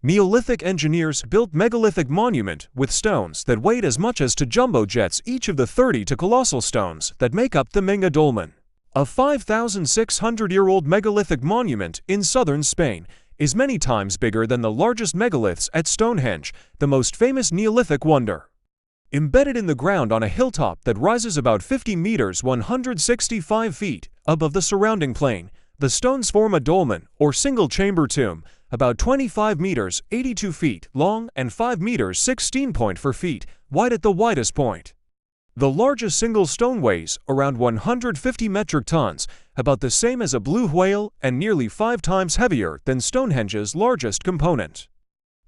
Neolithic engineers built megalithic monument with stones that weighed as much as two jumbo jets, each of the 30 to colossal stones that make up the Menga Dolmen. A 5,600-year-old megalithic monument in southern Spain is many times bigger than the largest megaliths at Stonehenge, the most famous Neolithic wonder. Embedded in the ground on a hilltop that rises about 50 meters (165 feet) above the surrounding plain, the stones form a dolmen, or single-chamber tomb, about 25 meters (82 feet) long and 5 meters (16.4 feet) wide at the widest point. The largest single stone weighs around 150 metric tons, about the same as a blue whale and nearly 5 times heavier than Stonehenge's largest component.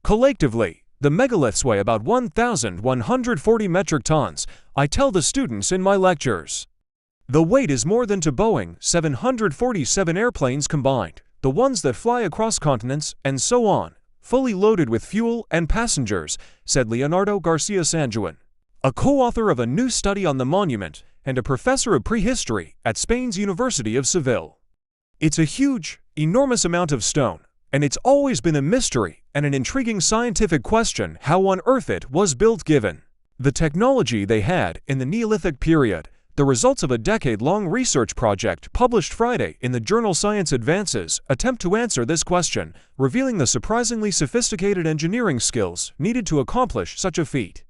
Collectively, the megaliths weigh about 1,140 metric tons, I tell the students in my lectures. The weight is more than two Boeing 747 airplanes combined, the ones that fly across continents, and so on, fully loaded with fuel and passengers, said Leonardo García Sanjuán, a co-author of a new study on the monument and a professor of prehistory at Spain's University of Seville. It's a huge, enormous amount of stone, and it's always been a mystery and an intriguing scientific question how on earth it was built given the technology they had in the Neolithic period. The results of a decade-long research project published Friday in the journal Science Advances attempt to answer this question, revealing the surprisingly sophisticated engineering skills needed to accomplish such a feat.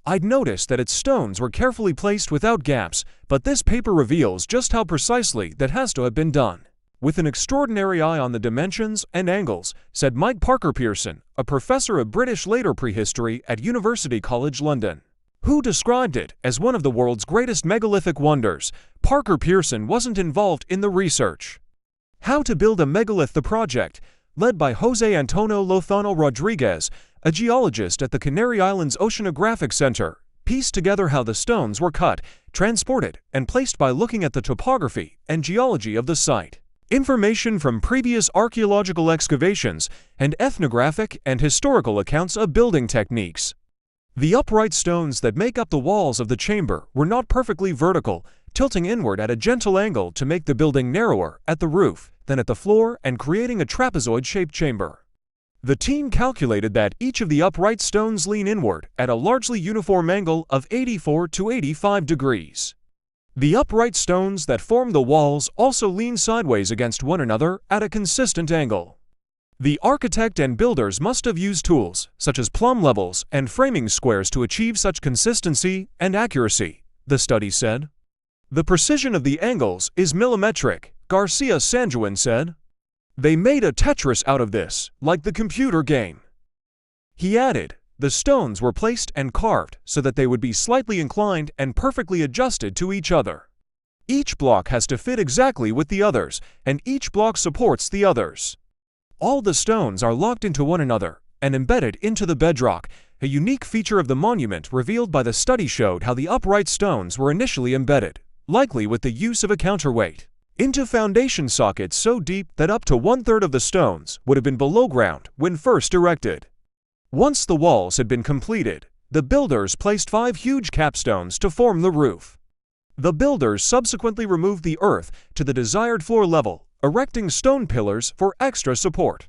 I'd noticed that its stones were carefully placed without gaps, but this paper reveals just how precisely that has to have been done. With an extraordinary eye on the dimensions and angles, said Mike Parker-Pearson, a professor of British later prehistory at University College London, who described it as one of the world's greatest megalithic wonders. Parker-Pearson wasn't involved in the research. How to Build a Megalith. The project, led by José Antonio Lozano Rodriguez, a geologist at the Canary Islands Oceanographic Center, pieced together how the stones were cut, transported, and placed by looking at the topography and geology of the site, information from previous archaeological excavations, and ethnographic and historical accounts of building techniques. The upright stones that make up the walls of the chamber were not perfectly vertical, tilting inward at a gentle angle to make the building narrower at the roof than at the floor and creating a trapezoid-shaped chamber. The team calculated that each of the upright stones lean inward at a largely uniform angle of 84 to 85 degrees. The upright stones that form the walls also lean sideways against one another at a consistent angle. The architect and builders must have used tools, such as plumb levels and framing squares to achieve such consistency and accuracy, the study said. The precision of the angles is millimetric, García Sanjuán said. They made a Tetris out of this, like the computer game. He added, the stones were placed and carved so that they would be slightly inclined and perfectly adjusted to each other. Each block has to fit exactly with the others, and each block supports the others. All the stones are locked into one another and embedded into the bedrock. A unique feature of the monument revealed by the study showed how the upright stones were initially embedded, likely with the use of a counterweight, into foundation sockets so deep that up to 1/3 of the stones would have been below ground when first erected. Once the walls had been completed, the builders placed 5 huge capstones to form the roof. The builders subsequently removed the earth to the desired floor level, erecting stone pillars for extra support.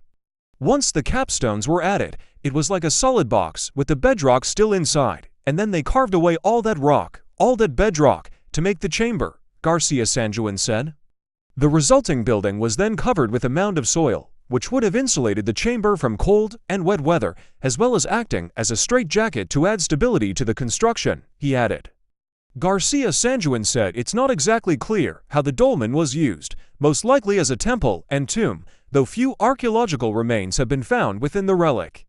Once the capstones were added, it was like a solid box with the bedrock still inside, and then they carved away all that rock, all that bedrock, to make the chamber, García Sanjuán said. The resulting building was then covered with a mound of soil, which would have insulated the chamber from cold and wet weather, as well as acting as a straitjacket to add stability to the construction, he added. García Sanjuán said it's not exactly clear how the dolmen was used, most likely as a temple and tomb, though few archaeological remains have been found within the relic.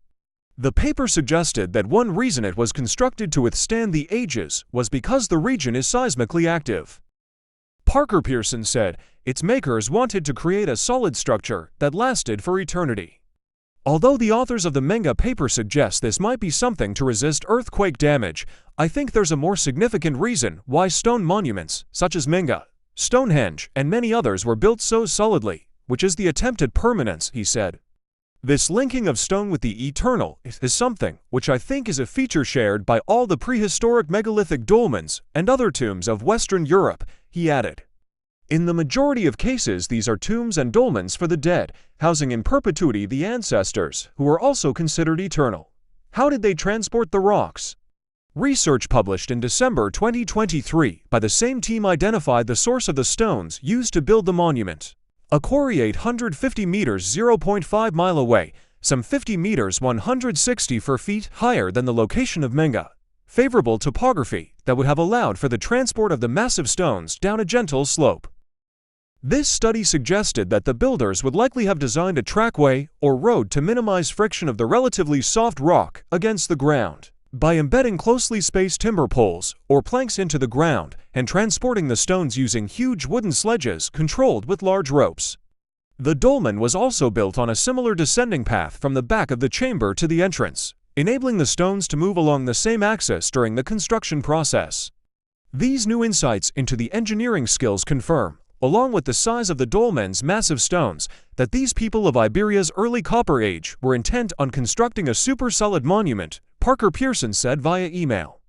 The paper suggested that one reason it was constructed to withstand the ages was because the region is seismically active. Parker-Pearson said its makers wanted to create a solid structure that lasted for eternity. Although the authors of the Menga paper suggest this might be something to resist earthquake damage, I think there's a more significant reason why stone monuments, such as Menga, Stonehenge, and many others were built so solidly, which is the attempted permanence, he said. This linking of stone with the eternal is something which I think is a feature shared by all the prehistoric megalithic dolmens and other tombs of Western Europe, he added. In the majority of cases, these are tombs and dolmens for the dead, housing in perpetuity the ancestors, who are also considered eternal. How did they transport the rocks? Research published in December 2023 by the same team identified the source of the stones used to build the monument. A quarry 850 meters (0.5 mile) away, some 50 meters (164 feet) higher than the location of Menga. Favorable topography that would have allowed for the transport of the massive stones down a gentle slope. This study suggested that the builders would likely have designed a trackway or road to minimize friction of the relatively soft rock against the ground. By embedding closely spaced timber poles or planks into the ground and transporting the stones using huge wooden sledges controlled with large ropes. The dolmen was also built on a similar descending path from the back of the chamber to the entrance, enabling the stones to move along the same axis during the construction process. These new insights into the engineering skills confirm, along with the size of the dolmen's massive stones, that these people of Iberia's early Copper Age were intent on constructing a super-solid monument, Parker Pearson said via email.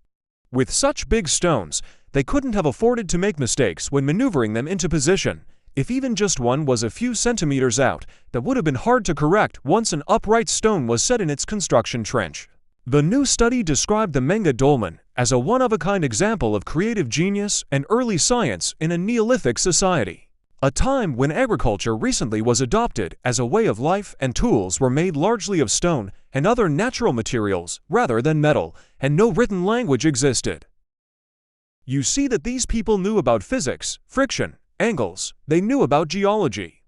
With such big stones, they couldn't have afforded to make mistakes when maneuvering them into position. If even just one was a few centimeters out, that would have been hard to correct once an upright stone was set in its construction trench. The new study described the Menga Dolmen as a one-of-a-kind example of creative genius and early science in a Neolithic society, a time when agriculture recently was adopted as a way of life and tools were made largely of stone and other natural materials rather than metal, and no written language existed. You see that these people knew about physics, friction, angles, they knew about geology.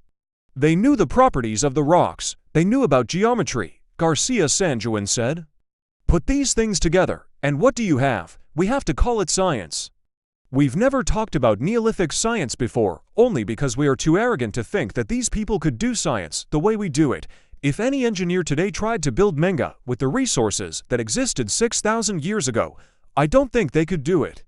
They knew the properties of the rocks, they knew about geometry, García Sanjuán said. Put these things together, and what do you have? We have to call it science. We've never talked about Neolithic science before, only because we are too arrogant to think that these people could do science the way we do it. If any engineer today tried to build Menga with the resources that existed 6,000 years ago, I don't think they could do it.